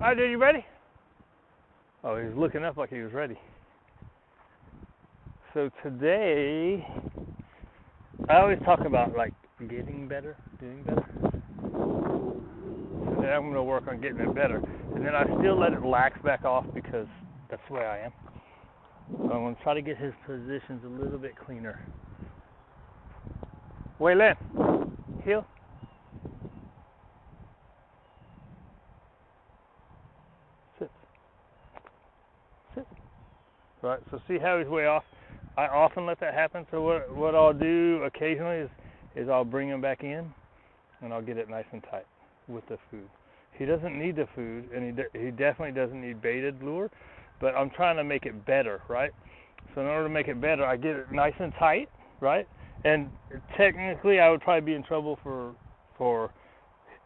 Alright, dude, you ready? Oh, he was looking up like he was ready. So today, I always talk about like getting better, doing better. So then I'm going to work on getting it better. And then I still let it lax back off because that's the way I am. So I'm going to try to get his positions a little bit cleaner. Waylon, heel. Sit. Sit. Right, so see how he's way off? I often let that happen. So what I'll do occasionally is I'll bring him back in and I'll get it nice and tight with the food. He doesn't need the food, and he definitely doesn't need baited lure, but I'm trying to make it better, right? So in order to make it better, I get it nice and tight, right? And technically, I would probably be in trouble for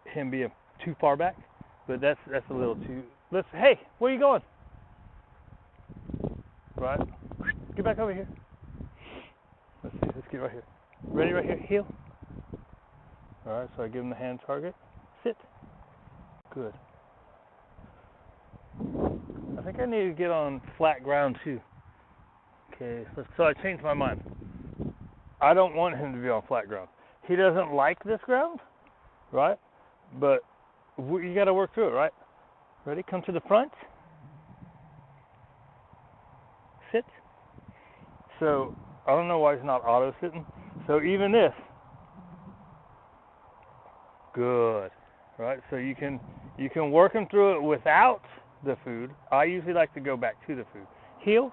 him being too far back, but that's a little too. Hey, where are you going? Right? Get back over here. Let's see. Let's get right here. Ready? Right here. Heel. All right. So I give him the hand target. Sit. Good. I think I need to get on flat ground too. Okay. So I changed my mind. I don't want him to be on flat ground. He doesn't like this ground, right? But you got to work through it, right? Ready? Come to the front. Sit. So I don't know why he's not auto sitting. So even this. Good. Right? So you can work him through it without the food. I usually like to go back to the food. Heel.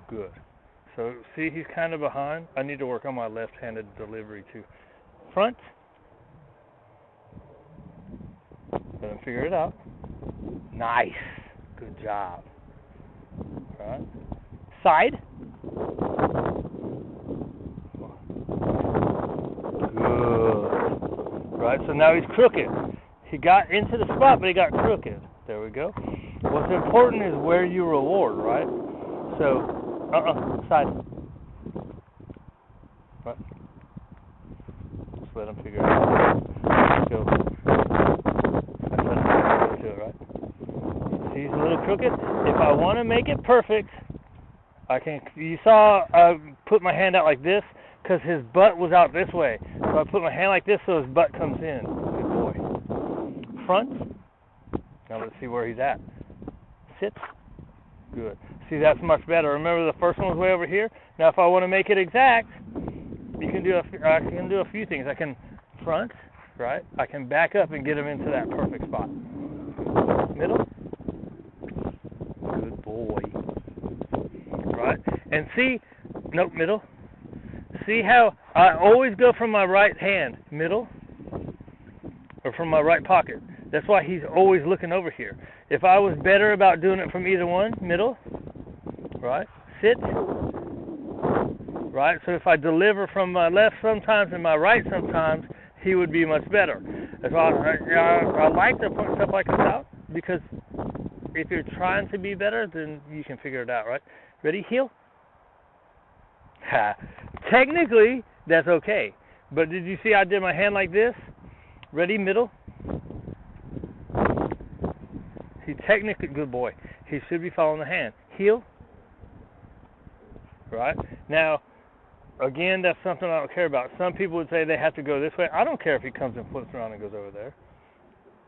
Good. So see, he's kind of behind. I need to work on my left-handed delivery too. Front. Let him figure it out. Nice. Good job. Right. Side. Good. Right. So now he's crooked. He got into the spot, but he got crooked. There we go. What's important is where you reward, right? So. Side. Right. Just let him figure it out. Let's go. Let him do it, right? See, he's a little crooked. If I want to make it perfect, I can. You saw I put my hand out like this because his butt was out this way. So I put my hand like this so his butt comes in. Good boy. Front. Now let's see where he's at. Sit. Good. See, that's much better. Remember the first one was way over here? Now if I want to make it exact, I can do a few things. I can front, right? I can back up and get him into that perfect spot. Middle. Good boy. Right? And see, nope, middle. See how I always go from my right hand, middle, or from my right pocket. That's why he's always looking over here. If I was better about doing it from either one, middle, right, sit, right, so if I deliver from my left sometimes and my right sometimes, he would be much better. That's why I like to point stuff like this out, because if you're trying to be better, then you can figure it out, right? Ready, heel? Ha. Technically, that's okay. But did you see I did my hand like this? Ready, middle? He technically, good boy. He should be following the hand. Heel. Right? Now, again, that's something I don't care about. Some people would say they have to go this way. I don't care if he comes and flips around and goes over there.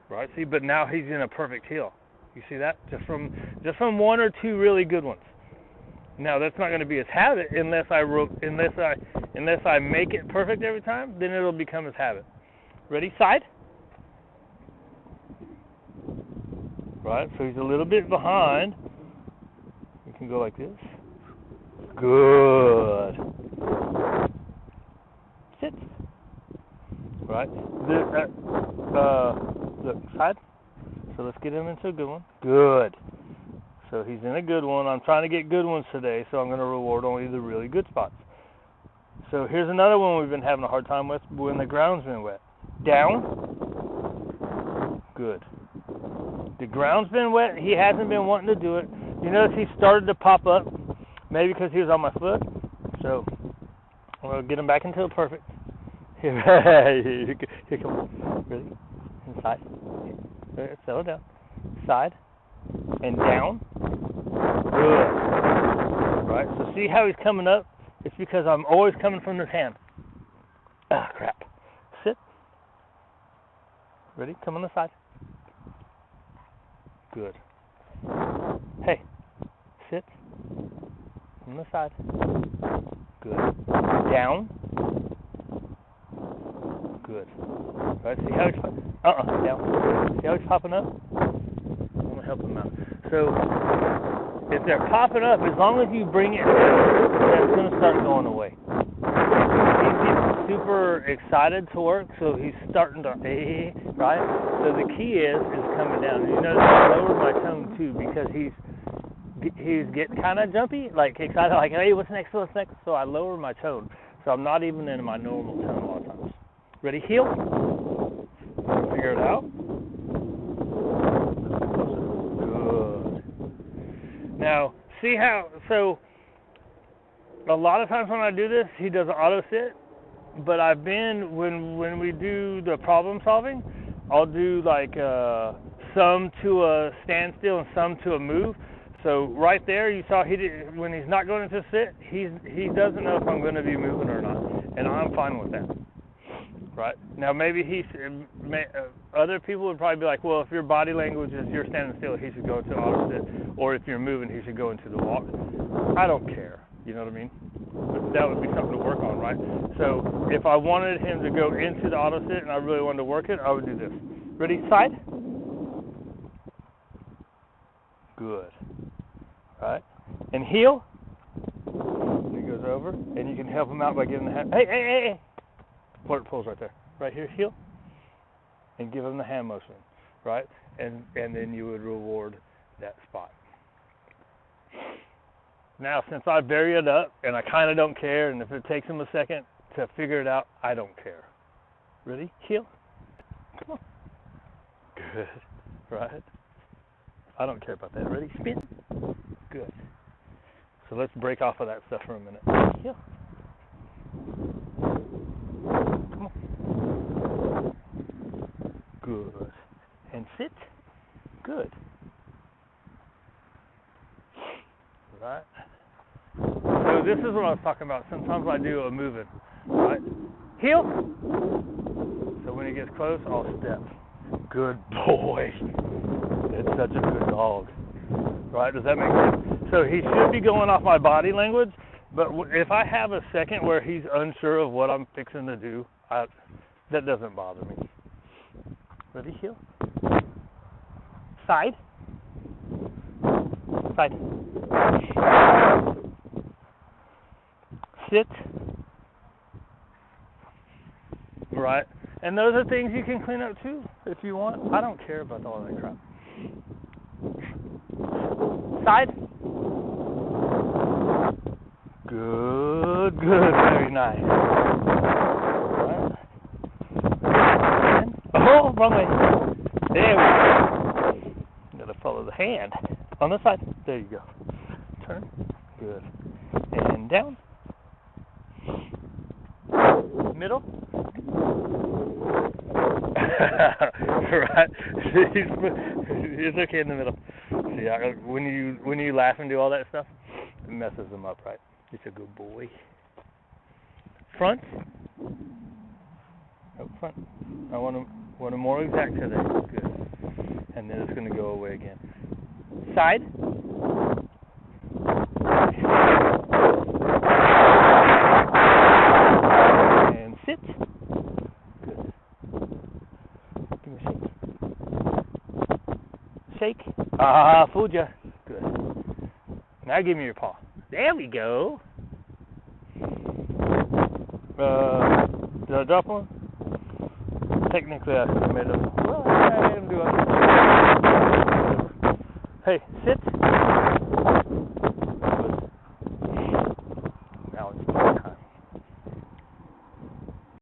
Right? See, but now he's in a perfect heel. You see that? Just from one or two really good ones. Now, that's not going to be his habit unless I make it perfect every time. Then it'll become his habit. Ready? Side. Right, so he's a little bit behind. You can go like this. Good. Sit. Right. Look, side. So let's get him into a good one. Good. So he's in a good one. I'm trying to get good ones today, so I'm going to reward only the really good spots. So here's another one we've been having a hard time with when the ground's been wet. Down. Good. The ground's been wet. He hasn't been wanting to do it. You notice he started to pop up, maybe because he was on my foot. So I'm going to get him back into the perfect. Here, come on. Ready? Inside. Settle down. Side. And down. Good. Right? So see how he's coming up? It's because I'm always coming from this hand. Ah, crap. Sit. Ready? Come on the side. Good. Hey. Sit. On the side. Good. Down. Good. Right? See how he's down. See how he's popping up? I'm gonna help him out. So if they're popping up, as long as you bring it down, that's gonna start going away. He's getting super excited to work, so he's starting to right? So the key is coming down. You notice I lowered my tone too because he's getting kind of jumpy, like excited, like, hey, what's next? So I lower my tone, so I'm not even in my normal tone a lot of times. Ready? Heel. Figure it out. Good. Now, see how, so a lot of times when I do this, he does an auto sit, but I've been, when we do the problem solving, I'll do like some to a standstill and some to a move. So right there, you saw when he's not going into sit, he doesn't know if I'm going to be moving or not, and I'm fine with that. Right now, maybe other people would probably be like, well, if your body language is you're standing still, he should go into auto sit, or if you're moving, he should go into the walk. I don't care. You know what I mean? But that would be something to work on, right? So if I wanted him to go into the auto sit and I really wanted to work it, I would do this. Ready? Side. Good. Right? And heel. And he goes over, and you can help him out by giving the hand. Hey. Pulls right there. Right here, heel. And give him the hand motion. Right? And then you would reward that spot. Now, since I bury it up, and I kind of don't care, and if it takes him a second to figure it out, I don't care. Ready? Heel. Come on. Good. Right? I don't care about that. Ready? Spin. Good. So let's break off of that stuff for a minute. Heel. Come on. Good. And sit. Good. Right? So this is what I was talking about. Sometimes I do a moving. Right? Heel. So when he gets close, I'll step. Good boy. It's such a good dog. Right? Does that make sense? So he should be going off my body language, but if I have a second where he's unsure of what I'm fixing to do, that doesn't bother me. Ready? Heel. Side. Side. Sit. Right? And those are things you can clean up too, if you want. I don't care about all that crap. Side. Good, very nice. Right. Oh, wrong way. There we go. You gotta follow the hand. On the side. There you go. Turn. Good. And down. Middle. Right. It's okay in the middle. See, when you laugh and do all that stuff, it messes them up, right? He's a good boy. Front. Up front. I want him more exact today. Good. And then it's going to go away again. Side. And sit. Good. Give me a shake. Shake. Ah, fooled ya. Good. Now give me your paw. There we go. Did I drop one? Technically, I made him. Well, I made him do it. Hey, sit.